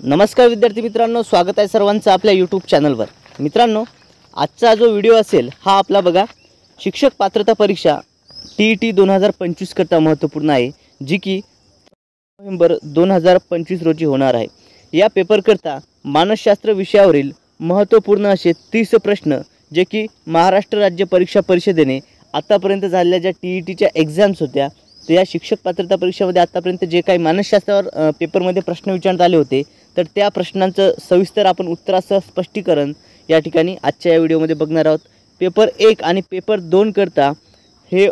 नमस्कार विद्यार्थी मित्रांनो, स्वागत आहे सर्वांचं आपल्या यूट्यूब चॅनलवर। मित्रांनो, आजचा जो व्हिडिओ असेल हा आपला बघा शिक्षक पात्रता परीक्षा TET 2025 करता महत्त्वपूर्ण आहे, जी की नोव्हेंबर 2025 रोजी होणार आहे। या पेपर करता मानसशास्त्र विषयावरील महत्त्वपूर्ण असे 30 प्रश्न जे की महाराष्ट्र राज्य परीक्षा परिषदेने आतापर्यंत झालेल्या ज्या TETच्या एग्जाम्स होत्या, तर या शिक्षक पात्रता परीक्षेमध्ये आतापर्यंत जे काही मानसशास्त्रावर पेपरमध्ये प्रश्न विचारण्यात आले होते, तर त्या प्रश्नांचं सविस्तर आपण उत्तरासह स्पष्टीकरण या ठिकाणी आजच्या या व्हिडिओमध्ये बघणार आहोत। पेपर 1 आणि पेपर 2 करता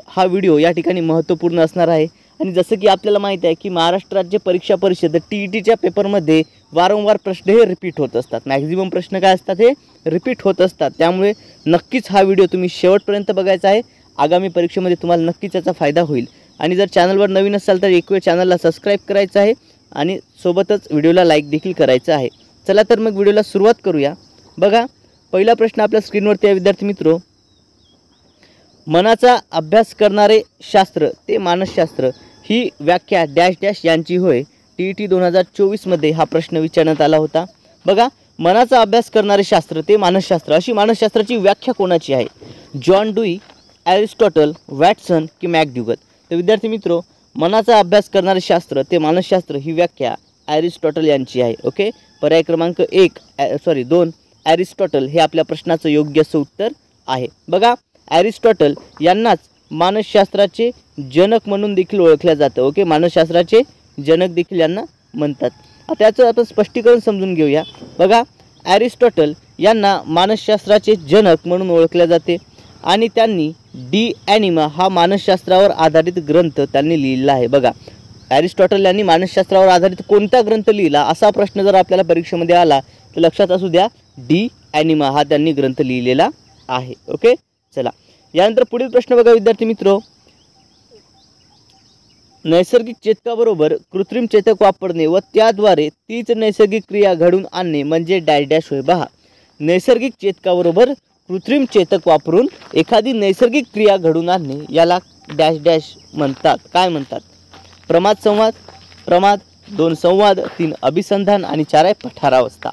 हा व्हिडिओ या ठिकाणी महत्त्वपूर्ण असणार आहे। आणि जसं की आपल्याला माहिती आहे की महाराष्ट्र राज्य परीक्षा परिषद TETच्या पेपरमध्ये वारंवार प्रश्न हे रिपीट होत असतात। मॅक्झिमम प्रश्न काय असतात, हे रिपीट होत असतात। त्यामुळे नक्कीच हा व्हिडिओ तुम्ही शेवटपर्यंत बघायचा आहे। आगामी परीक्षेमध्ये तुम्हाला नक्कीच याचा फायदा होईल। आणि जर चॅनलवर नवीन असाल तर एक वेळ चॅनलला सबस्क्राईब करायचं आहे आणि सोबतच व्हिडिओला लाईक देखील करायचं आहे। चला तर मग व्हिडिओला सुरुवात करूया। बघा, पहिला प्रश्न आपल्या स्क्रीनवरती आहे विद्यार्थी मित्रो, मनाचा अभ्यास करणारे शास्त्र ते मानसशास्त्र ही व्याख्या डॅश डॅश यांची होय। TET 2024 मध्ये हा प्रश्न विचारण्यात आला होता। बघा, मनाचा अभ्यास करणारे शास्त्र ते मानसशास्त्र अशी मानसशास्त्राची व्याख्या कोणाची आहे? जॉन डुई, ॲरिस्टॉटल, वॅटसन की मॅकड्युगल? तर विद्यार्थी मित्रो, मनाचा अभ्यास करणारे शास्त्र ते मानसशास्त्र ही व्याख्या ॲरिस्टॉटल यांची आहे। ओके, पर्याय क्रमांक 2 ॲरिस्टॉटल हे आपल्या प्रश्नाचं योग्य असं उत्तर आहे। बघा, ॲरिस्टॉटल यांनाच मानसशास्त्राचे जनक म्हणून देखील ओळखलं जातं। ओके, मानसशास्त्राचे जनक देखील यांना म्हणतात। आता याचं आपण स्पष्टीकरण समजून घेऊया। बघा, ॲरिस्टॉटल यांना मानसशास्त्राचे जनक म्हणून ओळखले जाते आणि त्यांनी डी ॲनिमा हा मानसशास्त्रावर आधारित ग्रंथ त्यांनी लिहिला आहे। बघा, ॲरिस्टॉटल यांनी मानसशास्त्रावर आधारित कोणता ग्रंथ लिहिला असा प्रश्न जर आपल्याला परीक्षेमध्ये आला तर लक्षात असू द्या, डी ॲनिमा हा त्यांनी ग्रंथ लिहिलेला आहे। ओके, चला यानंतर पुढील प्रश्न बघा विद्यार्थी मित्रो, नैसर्गिक चेतकाबरोबर कृत्रिम चेतक वापरणे व त्याद्वारे तीच नैसर्गिक क्रिया घडून आणणे म्हणजे डॅश डॅश होय। पहा, नैसर्गिक चेतकाबरोबर कृत्रिम चेतक वापरून एखादी नैसर्गिक क्रिया घडून आणणे याला डॅश डॅश म्हणतात। काय म्हणतात? प्रमाद संवाद, प्रमाद, 2 संवाद, 3 अभिसंधान आणि 4 आहे पठारावस्था।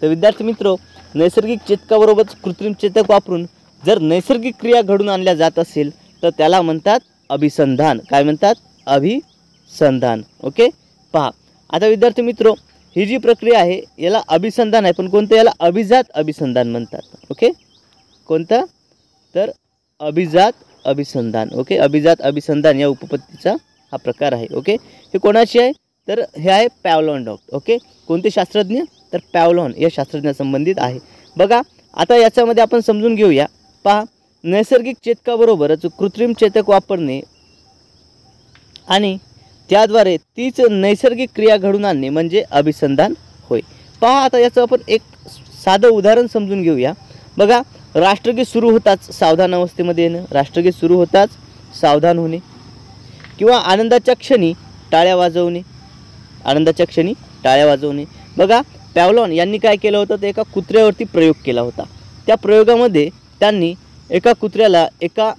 तर विद्यार्थी मित्रो, नैसर्गिक चेतकाबरोबर कृत्रिम चेतक वापरून जर नैसर्गिक क्रिया घडून आणल्या जात असेल तर त्याला म्हणतात अभिसंधान। काय म्हणतात? अभिसंधान। ओके, पहा आता विद्यार्थी मित्रो, ही जी प्रक्रिया आहे याला अभिसंधान आहे, पण कोणतं? याला अभिजात अभिसंधान म्हणतात। ओके, कोणतं? तर अभिजात अभिसंधान। ओके, अभिजात अभिसंधान या उपपत्तीचा हा प्रकार आहे। ओके, हे कोणाची आहे? तर हे आहे पॅव्लॉन डॉक्टर। ओके, कोणते शास्त्रज्ञ? तर पॅव्लॉन या शास्त्रज्ञा संबंधित आहे। बघा, आता याच्यामध्ये आपण समजून घेऊया। पहा, नैसर्गिक चेतकाबरोबरच कृत्रिम चेतक वापरणे आणि त्याद्वारे तीच नैसर्गिक क्रिया घडून आणणे म्हणजे अभिसंधान होय। पहा, आता याचं आपण एक साधं उदाहरण समजून घेऊया। बघा, राष्ट्रगीत सुरू होताच सावधान अवस्थेमध्ये येणं, राष्ट्रगीत सुरू होताच सावधान होणे किंवा आनंदाच्या क्षणी टाळ्या वाजवणे, आनंदाच्या क्षणी टाळ्या वाजवणे। बघा, पॅव्लॉन यांनी काय केलं होतं, तर एका कुत्र्यावरती प्रयोग केला होता। त्या प्रयोगामध्ये त्यांनी एका कुत्र्याला एका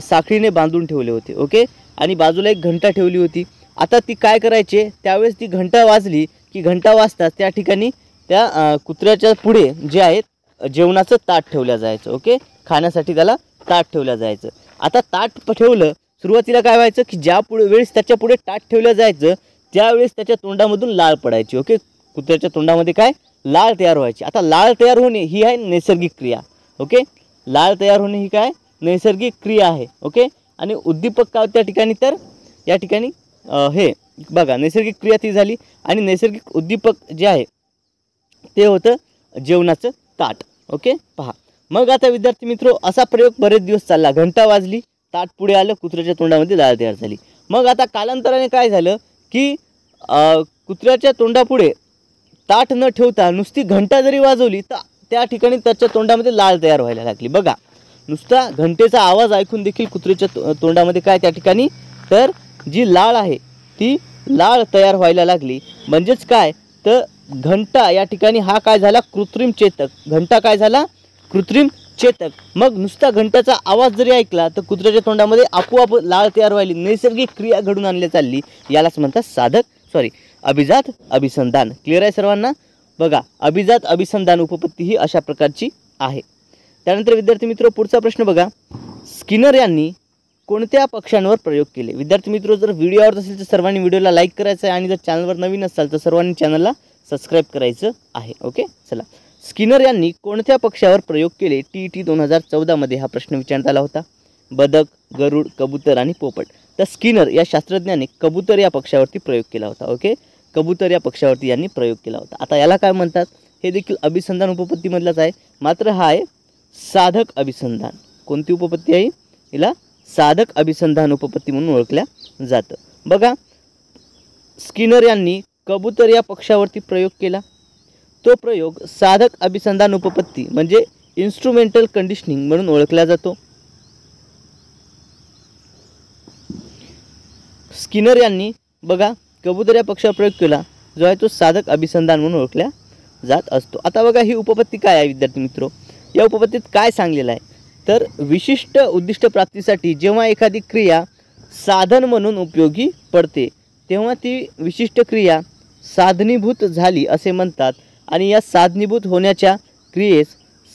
साखळीने बांधून ठेवले होते। ओके, आणि बाजूला एक घंटा ठेवली होती। आता ती काय करायचे, त्यावेळेस ती घंटा वाजली की घंटा वाजताच त्या ठिकाणी त्या कुत्र्याच्या पुढे जे आहेत जेवणाचं ताट ठेवलं जायचं। ओके, खाण्यासाठी त्याला ताट ठेवलं जायचं। आता ताट ठेवलं, सुरुवातीला काय व्हायचं की ज्या वेळेस त्याच्या पुढे ताट ठेवलं जायचं त्यावेळेस त्याच्या तोंडामधून लाळ पडायची। ओके, कुत्र्याच्या तोंडामध्ये काय लाळ तयार व्हायची। आता लाळ तयार होणे ही आहे नैसर्गिक क्रिया। ओके, लाळ तयार होणे ही काय नैसर्गिक क्रिया आहे। ओके, आणि उद्दीपक काय त्या ठिकाणी? तर या ठिकाणी हे बघा, नैसर्गिक क्रिया ती झाली आणि नैसर्गिक उद्दीपक जे आहे ते होतं जेवणाचं ताट। ओके, पहा, मग आता विद्यार्थी मित्रो, असा प्रयोग बरेच दिवस चालला। घंटा वाजली, ताट पुढे आलं, कुत्र्याच्या तोंडामध्ये लाळ तयार झाली। मग आता कालांतराने काय झालं की कुत्र्याच्या तोंडापुढे ताट न ठेवता नुसती घंटा जरी वाजवली तर त्या ठिकाणी त्याच्या तोंडामध्ये लाळ तयार व्हायला लागली। बघा, नुसता घंटेचा आवाज ऐकून देखील कुत्र्याच्या तोंडामध्ये काय त्या ठिकाणी तर जी लाळ आहे ती लाळ तयार व्हायला लागली। म्हणजेच काय, तर घंटा या ठिकाणी हा काय झाला कृत्रिम चेतक, घंटा काय झाला कृत्रिम चेतक। मग नुसता घंटाचा आवाज जरी ऐकला तर कुत्र्याच्या तोंडामध्ये आपोआप लाळ तयार व्हायली, नैसर्गिक क्रिया घडून आणली चालली, यालाच म्हणतात अभिजात अभिसंधान। क्लिअर आहे सर्वांना? बघा अभिजात अभिसंधान उपपत्ती ही अशा प्रकारची आहे. त्यानंतर विद्यार्थी मित्र पुढचा प्रश्न बघा, स्किनर यांनी कोणत्या पक्ष्यांवर प्रयोग केले? विद्यार्थी मित्र जर व्हिडिओ आवडत असेल तर सर्वांनी व्हिडिओला लाईक करायचं आहे आणि जर चॅनलवर नवीन असाल तर सर्वांनी चॅनलला सबस्क्राईब करायचं आहे. ओके, चला. स्किनर यांनी कोणत्या पक्ष्यावर प्रयोग केले? TET 2014 मध्ये हा प्रश्न विचारण्यात आला होता. बदक, गरुड, कबूतर आणि पोपट. तर स्किनर या शास्त्रज्ञाने कबूतर या पक्षावरती प्रयोग केला होता. ओके, कबूतर या पक्षावरती यांनी प्रयोग केला होता. आता याला काय म्हणतात? हे देखील अभिसंधान उपपत्तीमधलाच आहे, मात्र हा आहे साधक अभिसंधान. कोणती उपपत्ती आहे? हिला साधक अभिसंधान उपपत्ती म्हणून ओळखल्या जातं. बघा स्किनर यांनी कबूतर या पक्षावरती प्रयोग केला. तो प्रयोग साधक अभिसंधान उपपत्ती म्हणजे इन्स्ट्रुमेंटल कंडिशनिंग म्हणून ओळखला जातो. स्किनर यांनी बघा कबूतर या पक्षावर प्रयोग केला, जो आहे तो साधक अभिसंधान म्हणून ओळखला जात असतो. आता बघा ही उपपत्ती काय आहे विद्यार्थी मित्रो? या उपपत्तीत काय सांगलेलं आहे तर विशिष्ट उद्दिष्ट प्राप्तीसाठी जेव्हा एखादी क्रिया साधन म्हणून उपयोगी पडते तेव्हा ती विशिष्ट क्रिया साधनीभूत झाली असे म्हणतात आणि या साधनीभूत होण्याच्या क्रियेस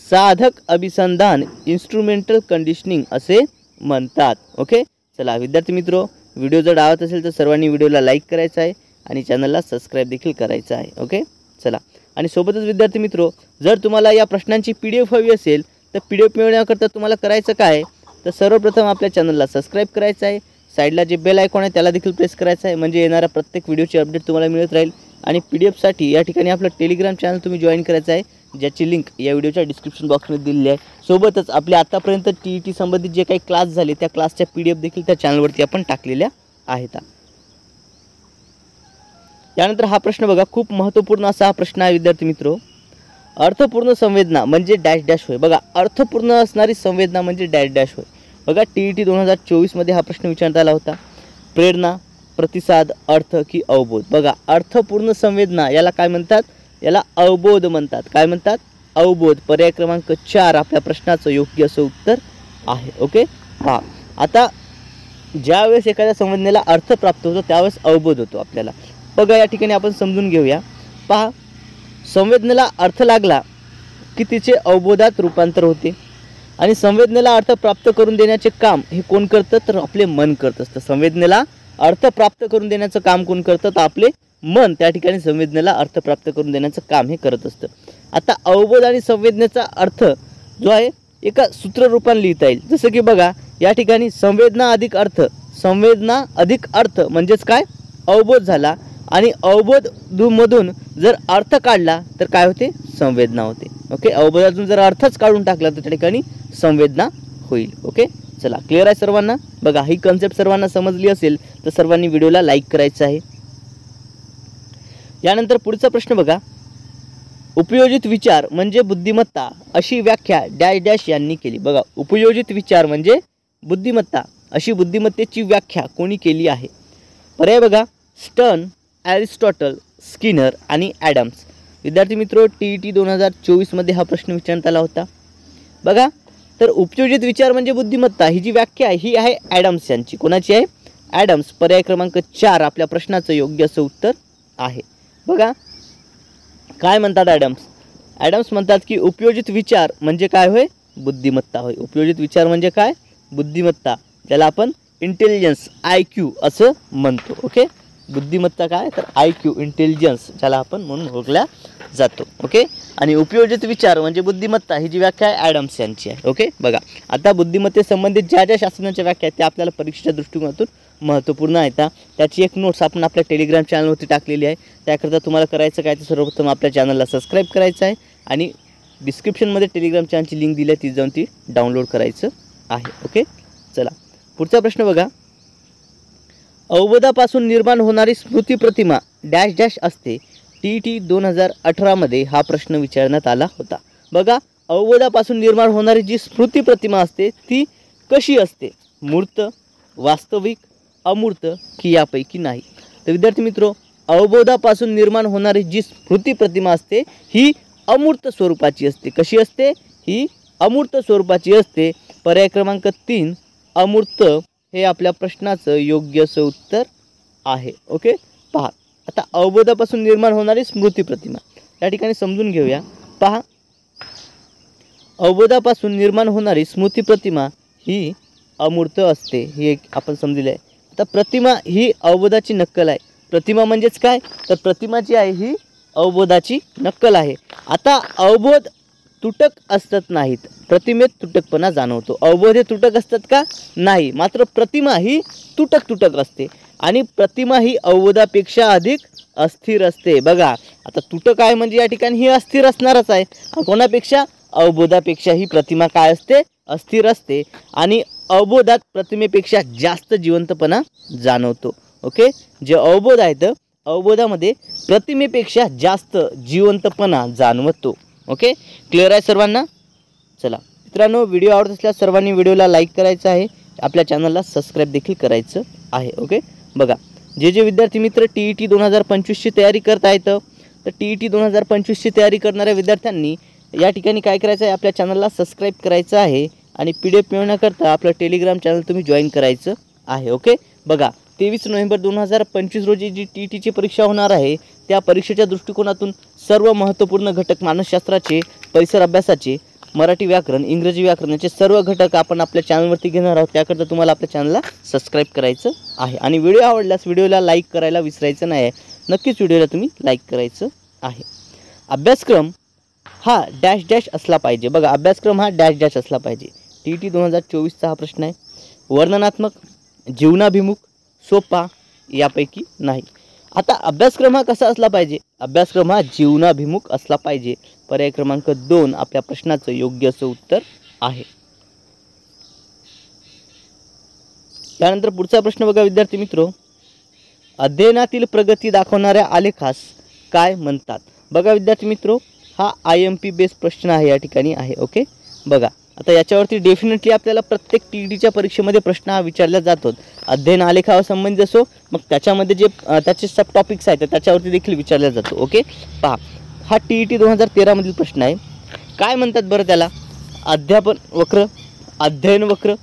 साधक अभिसंधान इन्स्ट्रुमेंटल कंडिशनिंग असे म्हणतात. ओके, चला विद्यार्थी मित्रो व्हिडिओ जर आवडत असेल तर सर्वांनी व्हिडिओला लाईक करायचा आहे आणि चॅनलला सबस्क्राईब देखील करायचं आहे. ओके, चला. आणि सोबतच विद्यार्थी मित्रो जर तुम्हाला या प्रश्नांची PDF हवी असेल तर PDF मिळवण्याकरता तुम्हाला करायचं काय तर सर्वप्रथम आपल्या चॅनलला सबस्क्राईब करायचं आहे. साईडला जे बेल आयकॉन आहे त्याला देखील प्रेस करायचं आहे, म्हणजे येणाऱ्या प्रत्येक व्हिडिओची अपडेट तुम्हाला मिळत राहील. आणि PDF साठी या ठिकाणी आपलं टेलिग्राम चॅनल तुम्ही जॉईन करायचं आहे, ज्याची लिंक या व्हिडिओच्या डिस्क्रिप्शन बॉक्समध्ये दिलेली आहे. सोबतच आपले आतापर्यंत TET संबंधित जे काही क्लास झाले त्या क्लासच्या PDF देखील त्या चॅनलवरती आपण टाकलेल्या आहेत. यानंतर हा प्रश्न बघा, खूप महत्त्वपूर्ण असा हा प्रश्न आहे विद्यार्थी मित्रो. अर्थपूर्ण संवेदना म्हणजे डॅश डॅश होय. बघा अर्थपूर्ण असणारी संवेदना म्हणजे डॅश डॅश होय. बघा TET 2024 मध्ये हा प्रश्न विचारण्यात आला होता. प्रेरणा, प्रतिसाद, अर्थ की अवबोध. बघा अर्थपूर्ण संवेदना याला काय म्हणतात? याला अवबोध म्हणतात. काय म्हणतात? अवबोध. पर्याय क्रमांक 4 आपल्या प्रश्नाचं योग्य असं उत्तर आहे. ओके, पहा आता ज्यावेळेस एखाद्या संवेदनेला अर्थ प्राप्त होतो त्यावेळेस अवबोध होतो आपल्याला. बघा या ठिकाणी आपण समजून घेऊया. पहा संवेदनेला अर्थ लागला की तिचे अवबोधात रूपांतर होते आणि संवेदनेला अर्थ प्राप्त करून देण्याचे काम हे कोण करतं तर आपले मन करत असतं. संवेदनेला अर्थ प्राप्त करून देण्याचं काम कोण करतं तर आपले मन त्या ठिकाणी संवेदनेला अर्थ प्राप्त करून देण्याचं काम हे करत असतं. आता अवबोध आणि संवेदनेचा अर्थ जो आहे एका सूत्ररूपाने लिहिता येईल. जसं की बघा या ठिकाणी संवेदना अधिक अर्थ, संवेदना अधिक अर्थ म्हणजेच काय अवबोध झाला आणि अवबोध मधून जर अर्थ काढला तर काय होते? संवेदना होते. ओके, अवबोधातून जर अर्थच काढून टाकला तर त्या ठिकाणी संवेदना होईल. ओके, चला क्लिअर आहे सर्वांना? बघा ही कन्सेप्ट सर्वांना समजली असेल तर सर्वांनी व्हिडिओला लाईक करायचं आहे. यानंतर पुढचा प्रश्न बघा, उपयोजित विचार म्हणजे बुद्धिमत्ता अशी व्याख्या डॅश डॅश यांनी केली. बघा उपयोजित विचार म्हणजे बुद्धिमत्ता अशी बुद्धिमत्तेची व्याख्या कोणी केली आहे? पर्याय बघा स्टर्न, ॲरिस्टॉटल, स्किनर आणि ॲडम्स. विद्यार्थी मित्रो TET 2024 मध्ये हा प्रश्न विचारण्यात आला होता. बघा तर उपयोजित विचार म्हणजे बुद्धिमत्ता ही जी व्याख्या आहे ही आहे ॲडम्स यांची. कोणाची आहे? ॲडम्स. पर्याय क्रमांक 4 आपल्या प्रश्नाचं योग्य असं उत्तर आहे. बघा काय म्हणतात ॲडम्स? ॲडम्स म्हणतात की उपयोजित विचार म्हणजे काय होय? बुद्धिमत्ता होय. उपयोजित विचार म्हणजे काय? बुद्धिमत्ता, ज्याला आपण इंटेलिजन्स IQ असं म्हणतो. ओके, बुद्धिमत्ता काय तर IQ इंटेलिजन्स ज्याला आपण म्हणून ओळखल्या जातो. ओके, आणि उपयोजित विचार म्हणजे बुद्धिमत्ता ही जी व्याख्या आहे ॲडम्स यांची आहे. ओके, बघा आता बुद्धिमत्ते संबंधित ज्या ज्या शास्त्रज्ञांच्या व्याख्या आहेत त्या आपल्याला परीक्षेच्या दृष्टिकोनातून महत्त्वपूर्ण आहेत. त्याची एक नोट्स आपण आपल्या टेलिग्राम चॅनलवरती टाकलेली आहे. त्याकरता तुम्हाला करायचं काय तर सर्वप्रथम आपल्या चॅनलला सबस्क्राईब करायचं आहे आणि डिस्क्रिप्शनमध्ये टेलिग्राम चॅनलची लिंक दिली आहे, ती जाऊन ती डाउनलोड करायचं आहे. ओके, चला पुढचा प्रश्न बघा, अवबोधापासून निर्माण होणारी स्मृती प्रतिमा डॅश डॅश असते. TET 2018 मध्ये हा प्रश्न विचारण्यात आला होता. बघा अवबोधापासून निर्माण होणारी जी स्मृती प्रतिमा असते ती कशी असते? मूर्त, वास्तविक, अमूर्त की यापैकी नाही? तर विद्यार्थी मित्रो अवबोधापासून निर्माण होणारी जी स्मृती प्रतिमा असते ही अमूर्त स्वरूपाची असते. कशी असते? ही अमूर्त स्वरूपाची असते. पर्याय क्रमांक 3 अमूर्त हे आपल्या प्रश्नाचं योग्य असं उत्तर आहे. ओके, पहा आता अवबोधापासून निर्माण होणारी स्मृती प्रतिमा. या ठिकाणी समजून घेऊया. पहा, अवबोधापासून निर्माण होणारी स्मृती प्रतिमा ही अमूर्त असते, ही एक आपण समजले आहे. आता प्रतिमा ही अवबोधाची नक्कल आहे. प्रतिमा म्हणजेच काय, तर प्रतिमा जी आहे ही अवबोधाची नक्कल आहे. आता अवबोध तुटक असत नाहीत, प्रतिमेत तुटकपणा जाणवतो. अवबोध हे तुटक असतात का, नाही, मात्र प्रतिमा ही तुटक असते आणि प्रतिमा ही अवबोधापेक्षा अधिक अस्थिर असते. बघा, आता तुटक आहे म्हणजे या ठिकाणी ही अस्थिर असणारच आहे. कोणापेक्षा, अवबोधापेक्षा ही प्रतिमा काय असते, अस्थिर असते आणि अवबोधात प्रतिमेपेक्षा जास्त जिवंतपणा जाणवतो. ओके, जे अवबोध आहे तर अवबोधामध्ये प्रतिमेपेक्षा जास्त जिवंतपणा जाणवतो. ओके, क्लिअर आहे सर्वांना. चला मित्रांनो, व्हिडिओ आवडत असल्यास सर्वांनी व्हिडिओला लाईक करायचं आहे, आपल्या चॅनलला सबस्क्राईब देखील करायचं आहे. ओके, बघा, जे विद्यार्थी मित्र TET 2025ची तयारी करत आहेत, तर TET 2025ची तयारी करणाऱ्या विद्यार्थ्यांनी या ठिकाणी काय करायचं आहे, आपल्या चॅनलला सबस्क्राईब करायचं आहे आणि PDF मिळवण्याकरता आपलं टेलिग्राम चॅनल तुम्ही जॉईन करायचं आहे. ओके, बघा, 23 नोव्हेंबर 2025 रोजी जी TETची परीक्षा होणार आहे, त्या परीक्षेच्या दृष्टिकोनातून सर्व महत्त्वपूर्ण घटक मानसशास्त्राचे, परिसर अभ्यासाचे, मराठी व्याकरण, इंग्रजी व्याकरण याचे सर्व घटक आपण आपल्या चॅनलवरती घेणार आहोत. त्याकरता तुम्हाला आपल्या चॅनलला सबस्क्राईब करायचं आहे आणि व्हिडिओ आवडल्यास व्हिडिओला लाईक करायला विसरायचं नाही आहे. नक्कीच व्हिडिओला तुम्ही लाईक करायचं आहे. अभ्यासक्रम हा डॅश डॅश असला पाहिजे. बघा, अभ्यासक्रम हा डॅश डॅश असला पाहिजे. TET 2024चा हा प्रश्न आहे. वर्णनात्मक, जीवनाभिमुख, सोपा, यापैकी नाही. आता अभ्यासक्रम हा कसा असला पाहिजे, अभ्यासक्रम हा जीवनाभिमुख असला पाहिजे. पर्याय क्रमांक 2 आपल्या प्रश्नाचं योग्य असं उत्तर आहे. त्यानंतर पुढचा प्रश्न बघा विद्यार्थी मित्रो, अध्ययनातील प्रगती दाखवणाऱ्या आलेखास काय म्हणतात. बघा विद्यार्थी मित्रो, हा IMP बेस प्रश्न आहे, या ठिकाणी आहे. ओके, बघा, आता याच्यावरती डेफिनेटली आपल्याला प्रत्येक TETच्या परीक्षेमध्ये प्रश्न हा विचारला जातो. अध्ययन आलेखावर संबंधित असो, मग त्याच्यामध्ये जे त्याचे सब टॉपिक्स आहेत त्याच्यावरती देखील विचारला जातो. ओके, पहा, हा TET 2013 मधील प्रश्न आहे. काय म्हणतात बरं त्याला, अध्यापन वक्र, अध्ययन वक्र,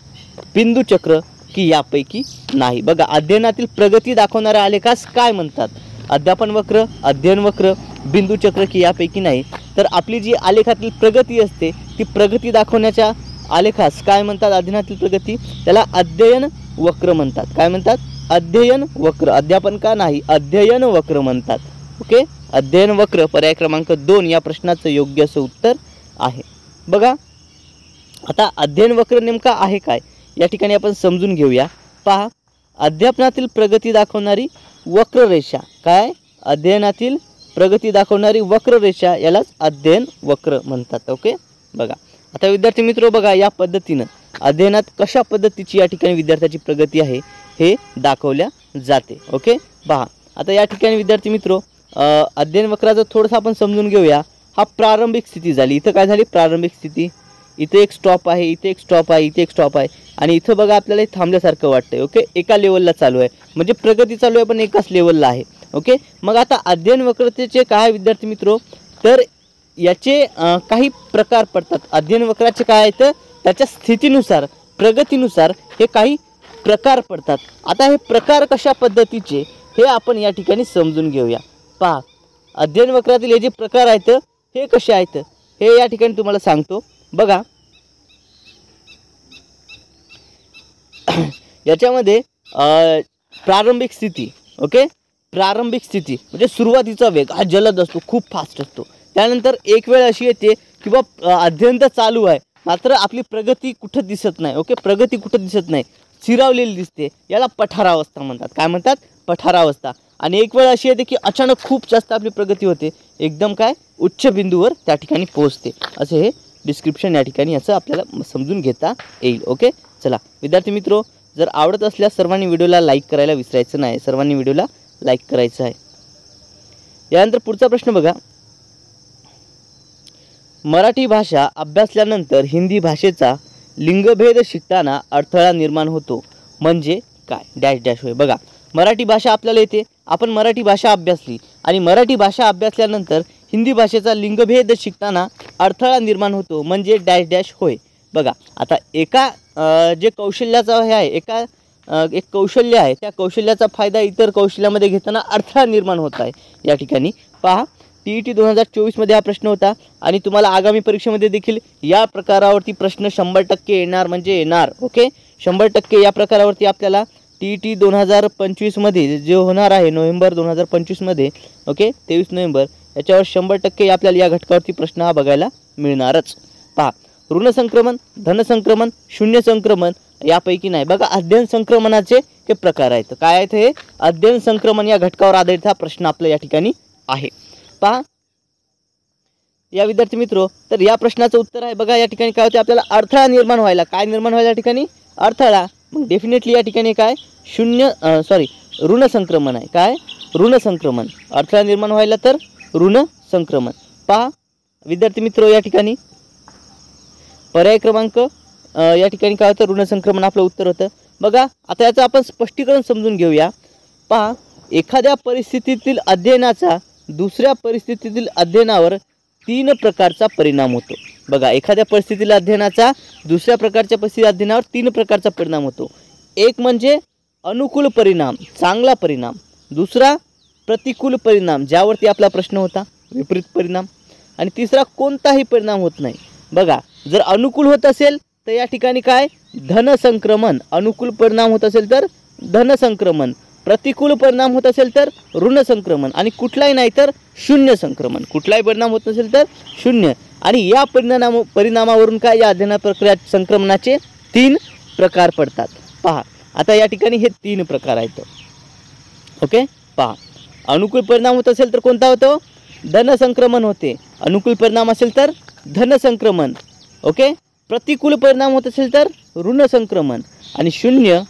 बिंदू चक्र की यापैकी नाही. बघा, अध्ययनातील प्रगती दाखवणाऱ्या आलेखास काय म्हणतात, अध्यापन वक्र, अध्ययन वक्र, बिंदू चक्र की यापैकी नाही. तर आपली जी आलेखातील प्रगती असते ती प्रगती दाखवण्याच्या आलेखास काय म्हणतात, अध्ययनातील प्रगती, त्याला अध्ययन वक्र म्हणतात. काय म्हणतात, अध्ययन वक्र, अध्यापन का नाही, अध्ययन वक्र म्हणतात. ओके, अध्ययन वक्र पर्याय क्रमांक 2 या प्रश्नाचं योग्य असं उत्तर आहे. बघा, आता अध्ययन वक्र नेमका आहे काय, या ठिकाणी आपण समजून घेऊया. पहा, अध्यापनातील प्रगती दाखवणारी वक्ररेषा, काय, अध्ययनातील प्रगती दाखवणारी वक्ररेषा, यालाच अध्ययन वक्र म्हणतात. ओके, बघा, आता विद्यार्थी मित्र बघा, या पद्धतीनं अध्ययनात कशा पद्धतीची या ठिकाणी विद्यार्थ्याची प्रगती आहे हे दाखवल्या जाते. ओके, पहा, आता या ठिकाणी विद्यार्थी मित्र अध्ययन वक्राचं थोडंसं आपण समजून घेऊया. हा प्रारंभिक स्थिती झाली. इथं काय झाली, प्रारंभिक स्थिती, इथे एक स्टॉप आहे, इथे एक स्टॉप आहे, इथे एक स्टॉप आहे आणि इथं बघा आपल्याला थांबल्यासारखं वाटतंय. ओके, एका लेवलला चालू आहे, म्हणजे प्रगती चालू आहे पण एकाच लेवलला आहे. ओके, मग आता अध्ययन वक्रतेचे काय विद्यार्थी मित्रो, तर याचे काही प्रकार पडतात. अध्ययन वक्राचे काय आहे तर त्याच्या स्थितीनुसार, प्रगतीनुसार हे काही प्रकार पडतात. आता हे प्रकार कशा पद्धतीचे हे आपण या ठिकाणी समजून घेऊया. पहा, अध्ययन वक्रातील हे जे प्रकार आहेत हे कसे आहेत हे या ठिकाणी तुम्हाला सांगतो. बघा, याच्यामध्ये प्रारंभिक स्थिती, ओके, प्रारंभिक स्थिती म्हणजे सुरुवातीचा वेग हा जलद असतो, खूप फास्ट असतो. त्यानंतर एक वेळ अशी येते की बा अध्ययन तर चालू आहे मात्र आपली प्रगती कुठं दिसत नाही. ओके, प्रगती कुठं दिसत नाही, स्थिरावलेली दिसते, याला पठारावस्था म्हणतात. काय म्हणतात, पठारावस्था. आणि एक वेळ अशी येते की अचानक खूप जास्त आपली प्रगती होते, एकदम काय उच्च बिंदूवर त्या ठिकाणी पोहोचते. असे हे डिस्क्रिप्शन या ठिकाणी याचं आपल्याला समजून घेता येईल. ओके, चला विद्यार्थी मित्रो, जर आवडत असल्यास सर्वांनी व्हिडिओला लाईक करायला विसरायचं नाही, सर्वांनी व्हिडिओला लाईक करायचं आहे. यानंतर पुढचा प्रश्न बघा, मराठी भाषा अभ्यासल्यानंतर हिंदी भाषेचा लिंगभेद शिकताना अडथळा निर्माण होतो म्हणजे काय, डॅश डॅश होय. बघा, मराठी भाषा आपल्याला येते, आपण मराठी भाषा अभ्यासली आणि मराठी भाषा अभ्यासल्यानंतर हिंदी भाषेचा लिंगभेद शिकताना अडथळा निर्माण होतो म्हणजे डॅश डॅश होय. बघा, आता एका जे कौशल्याचा हे आहे, एक कौशल्य आहे, त्या कौशल्याचा फायदा इतर कौशल्यामध्ये घेताना अडथळा निर्माण होत आहे. या ठिकाणी पहा, TET 2024मध्ये हा प्रश्न होता आणि तुम्हाला आगामी परीक्षेमध्ये देखील या प्रकारावरती प्रश्न 100% येणार म्हणजे येणार. ओके, 100% या प्रकारावरती आपल्याला TET 2025मध्ये जे होणार आहे नोव्हेंबर 2025मध्ये, ओके 23 नोव्हेंबर, याच्यावर 100% आपल्याला या घटकावरती प्रश्न हा बघायला मिळणारच. पहा, ऋण संक्रमण, धन संक्रमण, शून्य संक्रमण यापैकी नाही. बघा, अध्ययन संक्रमणाचे हे प्रकार आहेत. काय आहेत हे? अध्ययन संक्रमण या घटकावर आधारित हा प्रश्न आपल्या या ठिकाणी आहे. पहा या विद्यार्थी मित्रो, तर या प्रश्नाचं उत्तर आहे बघा या ठिकाणी काय होते, आपल्याला अडथळा निर्माण व्हायला. काय निर्माण व्हायला या ठिकाणी? अडथळा. मग डेफिनेटली या ठिकाणी काय ऋण संक्रमण आहे. काय? ऋण संक्रमण. अडथळा निर्माण व्हायला तर ऋण संक्रमण. पहा विद्यार्थी मित्रो, या ठिकाणी पर्याय क्रमांक या ठिकाणी काय होतं, ऋण संक्रमण आपलं उत्तर होतं. बघा आता याचं आपण स्पष्टीकरण समजून घेऊया. पहा, एखाद्या परिस्थितीतील अध्ययनाचा दुसऱ्या परिस्थितीतील अध्ययनावर 3 प्रकारचा परिणाम होतो. बघा, एखाद्या परिस्थितीतील अध्ययनाचा दुसऱ्या प्रकारच्या परिस्थिती अध्ययनावर 3 प्रकारचा परिणाम होतो. एक म्हणजे अनुकूल परिणाम, चांगला परिणाम. दुसरा प्रतिकूल परिणाम, ज्यावरती आपला प्रश्न होता, विपरीत परिणाम. आणि तिसरा कोणताही परिणाम होत नाही. बघा, जर अनुकूल होत असेल तर या ठिकाणी काय, धन संक्रमण. अनुकूल परिणाम होत असेल तर धन संक्रमण, प्रतिकूल परिणाम होत असेल तर ऋण संक्रमण, आणि कुठलाही नाही तर शून्य संक्रमण. कुठलाही परिणाम होत नसेल तर शून्य. आणि या परिणामावरून काय, या अध्ययन प्रक्रिया संक्रमणाचे 3 प्रकार पडतात. पहा आता या ठिकाणी हे 3 प्रकार आहेत. ओके, पहा, अनुकूल परिणाम होत असेल तर कोणता होतो, धन संक्रमण होते. अनुकूल परिणाम असेल तर धन संक्रमण. ओके, प्रतिकूल परिणाम होत असेल तर ऋण संक्रमण, आणि शून्य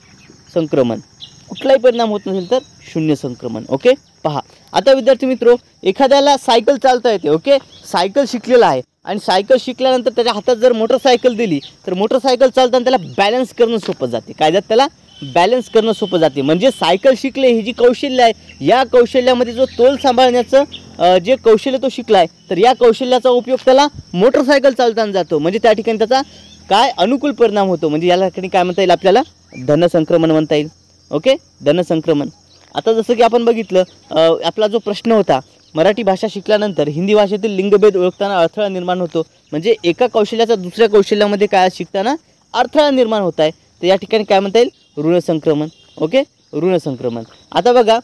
संक्रमण, कुठलाही परिणाम होत नसेल तर शून्य संक्रमण. ओके, पहा आता विद्यार्थी मित्रो, एखाद्याला सायकल चालता येते. ओके, सायकल शिकलेला आहे आणि सायकल शिकल्यानंतर त्याच्या हातात जर मोटरसायकल दिली तर मोटरसायकल चालताना त्याला बॅलन्स करणं सोपं जाते. काय जात त्याला? बॅलन्स करणं सोपं जाते. म्हणजे सायकल शिकले ही जी कौशल्य आहे, या कौशल्यामध्ये जो तोल सांभाळण्याचं जे कौशल्य तो शिकला आहे, तर या कौशल्याचा उपयोग त्याला मोटरसायकल चालताना जातो. म्हणजे त्या ठिकाणी त्याचा काय अनुकूल परिणाम होतो. म्हणजे याला ठिकाणी काय म्हणता येईल, आपल्याला धन संक्रमण म्हणता येईल. ओके, धन संक्रमण. आता जसं की आपण बघितलं, आपला जो प्रश्न होता, मराठी भाषा शिकल्यानंतर हिंदी भाषेतील लिंगभेद ओळखताना अडथळा निर्माण होतो. म्हणजे एका कौशल्याचा दुसऱ्या कौशल्यामध्ये काय शिकताना अडथळा निर्माण होत आहे, तर या ठिकाणी काय म्हणता येईल, ऋण संक्रमण. ओके, ऋण संक्रमण. आता बघा,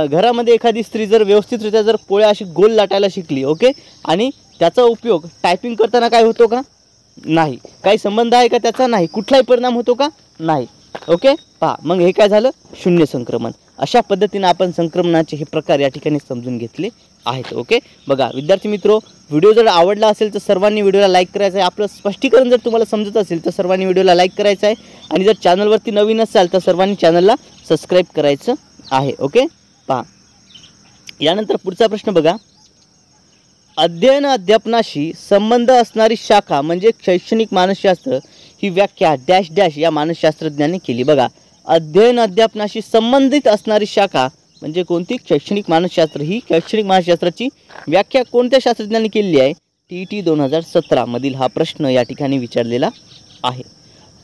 घरामध्ये एखादी स्त्री जर व्यवस्थितरित्या जर पोळ्या अशी गोल लाटायला शिकली, ओके, आणि त्याचा उपयोग टायपिंग करताना काय होतो का? नाही. काही संबंध आहे का त्याचा? नाही. कुठलाही परिणाम होतो का? नाही. ओके, पहा मग हे काय झालं, शून्य संक्रमण. अशा पद्धतीने आपण संक्रमणाचे हे प्रकार या ठिकाणी समजून घेतले आहेत. ओके, बघा विद्यार्थी मित्रो, व्हिडिओ जर आवडला असेल तर सर्वांनी व्हिडिओला लाईक करायचं आहे. आपलं स्पष्टीकरण जर तुम्हाला समजत असेल तर सर्वांनी व्हिडिओला लाईक करायचं आहे. आणि जर चॅनलवरती नवीन असाल तर सर्वांनी चॅनलला सबस्क्राईब करायचं आहे. ओके, पहा यानंतर पुढचा प्रश्न बघा, अध्ययन अध्यापनाशी संबंध असणारी शाखा म्हणजे शैक्षणिक मानसशास्त्र ही व्याख्या डॅश डॅश या मानसशास्त्रज्ञांनी केली. बघा, अध्ययन अध्यापनाशी संबंधित असणारी शाखा म्हणजे कोणती? शैक्षणिक मानसशास्त्र. ही शैक्षणिक मानसशास्त्राची व्याख्या कोणत्या शास्त्रज्ञांनी केलेली आहे? TET 2017 मधील हा प्रश्न या ठिकाणी विचारलेला आहे.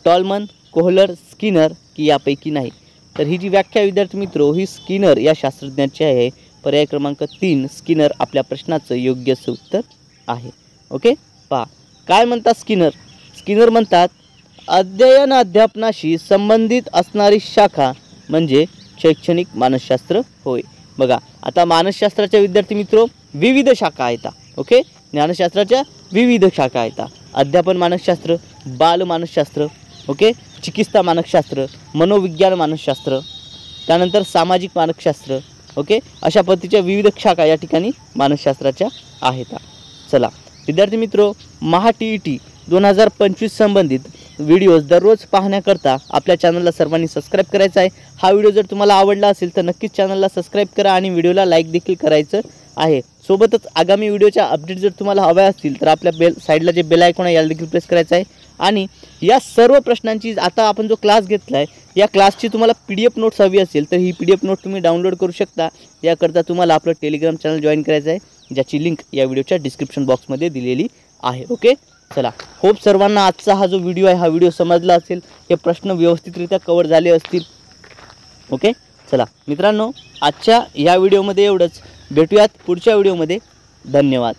टॉलमन, कोहलर, स्किनर की यापैकी नाही? तर ही जी व्याख्या विद्यार्थी मित्रो ही स्किनर या शास्त्रज्ञाची आहे. पर्याय क्रमांक 3 स्किनर आपल्या प्रश्नाचं योग्य उत्तर आहे. ओके, पहा काय म्हणतात स्किनर. स्किनर म्हणतात अध्ययन अध्यापनाशी संबंधित असणारी शाखा म्हणजे शैक्षणिक मानसशास्त्र होय. बघा आता मानसशास्त्राच्या विद्यार्थी मित्रो विविध शाखा आहेत. ओके, ज्ञानशास्त्राच्या विविध शाखा आहेत. अध्यापन मानसशास्त्र, बाल मानसशास्त्र, ओके, चिकित्सा मानसशास्त्र, मनोविज्ञान मानसशास्त्र, त्यानंतर सामाजिक मानसशास्त्र. ओके, अशा पद्धतीच्या विविध शाखा या ठिकाणी मानसशास्त्राच्या आहेत. चला विद्यार्थी मित्रो, महा TET 2025 संबंधित व्हिडिओज दररोज पाहण्याकरता आपल्या चॅनलला सर्वांनी सबस्क्राईब करायचं आहे. हा व्हिडिओ जर तुम्हाला आवडला असेल तर नक्कीच चॅनलला सबस्क्राईब करा आणि व्हिडिओला लाईक देखील करायचं आहे. सोबतच आगामी व्हिडिओच्या अपडेट जर तुम्हाला हव्या असतील तर आपल्या साईडला जे बेल आयकॉन आहे याला देखील प्रेस करायचं आहे. आणि या सर्व प्रश्नांची आता आपण जो क्लास घेतला आहे या क्लासची तुम्हाला PDF नोट्स हवी असेल तर ही PDF नोट तुम्ही डाउनलोड करू शकता. याकरता तुम्हाला आपलं टेलिग्राम चॅनल जॉईन करायचं आहे, ज्याची लिंक या व्हिडिओच्या डिस्क्रिप्शन बॉक्समध्ये दिलेली आहे. ओके, चला होप सर्वांना आजचा हा जो व्हिडिओ आहे हा व्हिडिओ समजला असेल, हे प्रश्न व्यवस्थितरित्या कव्हर झाले असतील. ओके, चला मित्रांनो आजच्या या व्हिडिओमध्ये एवढंच. भेटूयात पुढच्या व्हिडिओमध्ये. धन्यवाद.